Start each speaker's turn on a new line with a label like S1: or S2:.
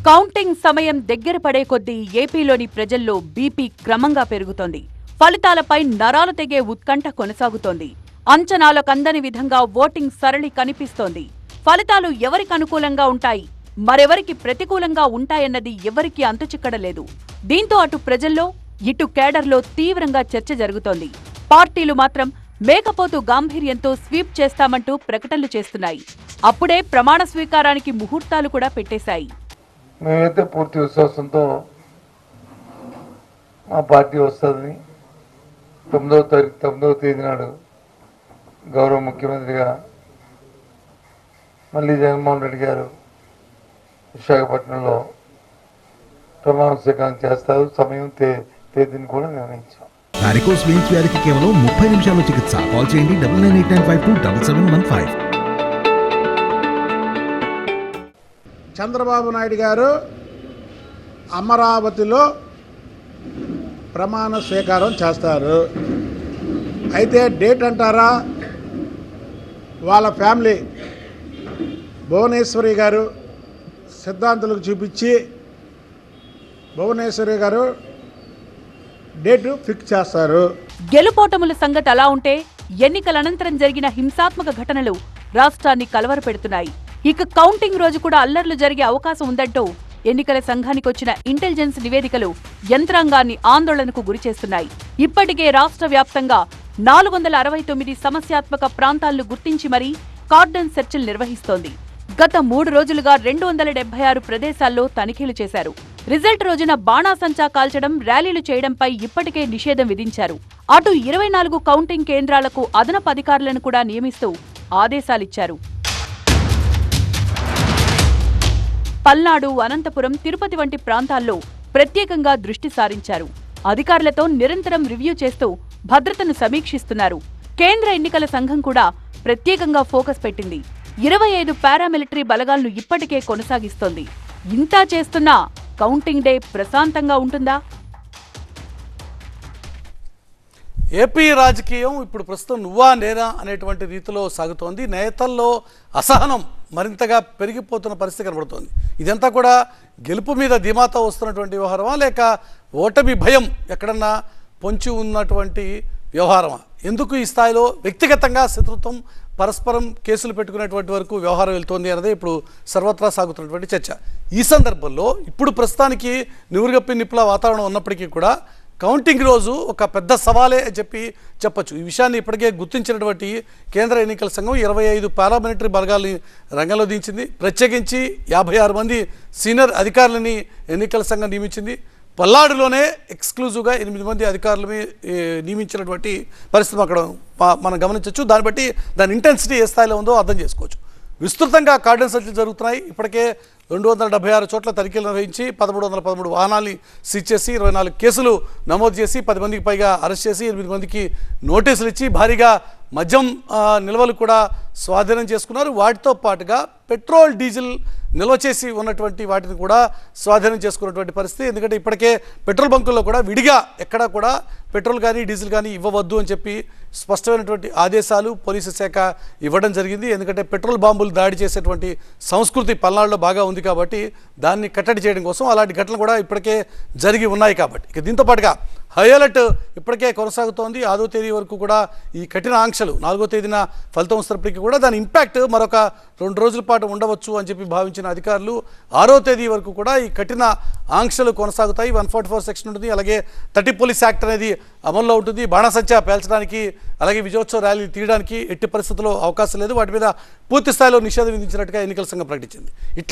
S1: Counting సమయం దగ్గర పడే కొద్దీ ఏపీలోని ప్రజల్లో బీపీ క్రమంగా పెరుగుతోంది. ఫలితాలపై నరాలు తెగే ఉత్కంఠ కొనసాగుతోంది. అంచనాలకందని విధంగా ఓటింగ్ సరళి కనిపిస్తోంది. ఫలితాలు ఎవరికి అనుకూలంగా ఉంటాయి, మరెవరికి ప్రతికూలంగా ఉంటాయన్నది ఎవరికీ అంతుచిక్కడలేదు. దీంతో అటు ప్రజల్లో ఇటు కేడర్లో తీవ్రంగా చర్చ జరుగుతోంది. పార్టీలు మాత్రం మేకపోతు గాంభీర్యంతో స్వీప్ చేస్తామంటూ ప్రకటనలు చేస్తున్నాయి. అప్పుడే ప్రమాణ స్వీకారానికి ముహూర్తాలు కూడా పెట్టేశాయి.
S2: మేమైతే పూర్తి విశ్వాసంతో మా పార్టీ వస్తుందని 9వ తేదీ నాడు గౌరవ ముఖ్యమంత్రిగా మళ్ళీ జగన్మోహన్ రెడ్డి గారు విశాఖపట్నంలో ప్రమాణ స్వీకారం చేస్తారు. సమయం తేదీని కూడా నిర్ణయించాం.
S3: వారికోస్ వెయిన్స్ వ్యాధికి కేవలం 30 నిమిషాల్లో చికిత్స. కాల్ చేయండి 9989527715.
S4: చంద్రబాబు నాయుడు గారు అమరావతిలో ప్రమాణ స్వీకారం చేస్తారు. అయితే డేట్ అంటారా, వాళ్ళ ఫ్యామిలీ భువనేశ్వరి గారు సిద్ధాంతులకు చూపించి భువనేశ్వరి గారు డేటు ఫిక్స్ చేస్తారు.
S1: గెలుపోటముల సంగతి అలా ఉంటే ఎన్నికల అనంతరం జరిగిన హింసాత్మక ఘటనలు రాష్ట్రాన్ని కలవరపెడుతున్నాయి. ఇక కౌంటింగ్ రోజు కూడా అల్లర్లు జరిగే అవకాశం ఉందంటూ ఎన్నికల సంఘానికొచ్చిన ఇంటెలిజెన్స్ నివేదికలు యంత్రాంగాన్ని ఆందోళనకు గురిచేస్తున్నాయి. ఇప్పటికే రాష్ట్ర వ్యాప్తంగా 469 సమస్యాత్మక ప్రాంతాలను గుర్తించి మరీ కార్డన్ సెర్చ్లు నిర్వహిస్తోంది. గత 3 రోజులుగా 276 ప్రదేశాల్లో తనిఖీలు చేశారు. రిజల్ట్ రోజున బాణాసంచా కాల్చడం, ర్యాలీలు చేయడంపై ఇప్పటికే నిషేధం విధించారు. అటు 24 కౌంటింగ్ కేంద్రాలకు అదనపు అధికారులను కూడా నియమిస్తూ ఆదేశాలిచ్చారు. పల్నాడు, అనంతపురం, తిరుపతి వంటి ప్రాంతాల్లో ప్రత్యేకంగా దృష్టి సారించారు. అధికారులతో నిరంతరం రివ్యూ చేస్తూ భద్రతను సమీక్షిస్తున్నారు. కేంద్ర ఎన్నికల సంఘం కూడా ప్రత్యేకంగా ఫోకస్ పెట్టింది. 25 పారామిలిటరీ బలగాలను ఇప్పటికే కొనసాగిస్తోంది. ఇంతా చేస్తున్నా కౌంటింగ్ డే ప్రశాంతంగా ఉంటుందా?
S5: ఏపీ రాజకీయం ఇప్పుడు ప్రస్తుతం నువ్వా నేనా అనేటువంటి రీతిలో సాగుతోంది. నేతల్లో అసహనం మరింతగా పెరిగిపోతున్న పరిస్థితి కనబడుతోంది. ఇదంతా కూడా గెలుపు మీద ధీమాతో వస్తున్నటువంటి వ్యవహారమా, లేక ఓటమి భయం ఎక్కడన్నా పొంచి ఉన్నటువంటి వ్యవహారమా? ఎందుకు ఈ స్థాయిలో వ్యక్తిగతంగా శత్రుత్వం, పరస్పరం కేసులు పెట్టుకునేటువంటి వరకు వ్యవహారం వెళ్తోంది అన్నదే ఇప్పుడు సర్వత్రా సాగుతున్నటువంటి చర్చ. ఈ సందర్భంలో ఇప్పుడు ప్రస్తుతానికి నివురుగప్పి నిప్పుల వాతావరణం ఉన్నప్పటికీ కూడా కౌంటింగ్ రోజు ఒక పెద్ద సవాలే అని చెప్పచ్చు. ఈ విషయాన్ని ఇప్పటికే గుర్తించినటువంటి కేంద్ర ఎన్నికల సంఘం 25 పారామిలిటరీ బలగాల్ని రంగంలో దించింది. ప్రత్యేకించి 56 మంది సీనియర్ అధికారులని ఎన్నికల సంఘం నియమించింది. పల్నాడులోనే ఎక్స్క్లూజివ్గా 8 మంది అధికారులని నియమించినటువంటి పరిస్థితి అక్కడ మనం గమనించవచ్చు. దాన్ని బట్టి దాని ఇంటెన్సిటీ ఏ స్థాయిలో ఉందో అర్థం చేసుకోవచ్చు. విస్తృతంగా కార్డన్ సెర్చ్లు జరుగుతున్నాయి. ఇప్పటికే 276 చోట్ల తనిఖీలు నిర్వహించి 1313 వాహనాల్ని సీజ్ చేసి 24 కేసులు నమోదు చేసి 10 మందికి పైగా అరెస్ట్ చేసి 8 మందికి నోటీసులు ఇచ్చి భారీగా మద్యం నిల్వలు కూడా స్వాధీనం చేసుకున్నారు. వాటితో పాటుగా పెట్రోల్, డీజిల్ నిల్వ చేసి ఉన్నటువంటి వాటిని కూడా స్వాధీనం చేసుకున్నటువంటి పరిస్థితి. ఎందుకంటే ఇప్పటికే పెట్రోల్ బంకుల్లో కూడా విడిగా ఎక్కడా కూడా పెట్రోల్ కానీ డీజిల్ కానీ ఇవ్వవద్దు అని చెప్పి స్పష్టమైనటువంటి ఆదేశాలు పోలీసు శాఖ ఇవ్వడం జరిగింది. ఎందుకంటే పెట్రోల్ బాంబులు దాడి చేసేటువంటి సంస్కృతి పల్నాడులో బాగా ఉంది కాబట్టి దాన్ని కట్టడి చేయడం కోసం అలాంటి ఘటనలు కూడా ఇప్పటికే జరిగి ఉన్నాయి. కాబట్టి ఇక దీంతో పాటుగా హై అలర్ట్ ఇప్పటికే కొనసాగుతోంది. 6వ తేదీ వరకు కూడా ఈ కఠిన ఆంక్షలు 4వ తేదీన ఫలితం వస్తున్నప్పటికీ కూడా దాని ఇంపాక్ట్ మరొక 2 రోజుల పాటు ఉండవచ్చు అని చెప్పి భావించిన అధికారులు 6వ తేదీ వరకు కూడా ఈ కఠిన ఆంక్షలు కొనసాగుతాయి. 144 సెక్షన్ ఉంటుంది. అలాగే 30 పోలీస్ యాక్ట్ అనేది అమల్లో ఉంటుంది. బాణసంచా పేల్చడానికి అలాగే విజయోత్సవ ర్యాలీ తీయడానికి ఎట్టి పరిస్థితుల్లో అవకాశం లేదు. వాటి మీద పూర్తి స్థాయిలో నిషేధం విధించినట్టుగా ఎన్నికల సంఘం ప్రకటించింది.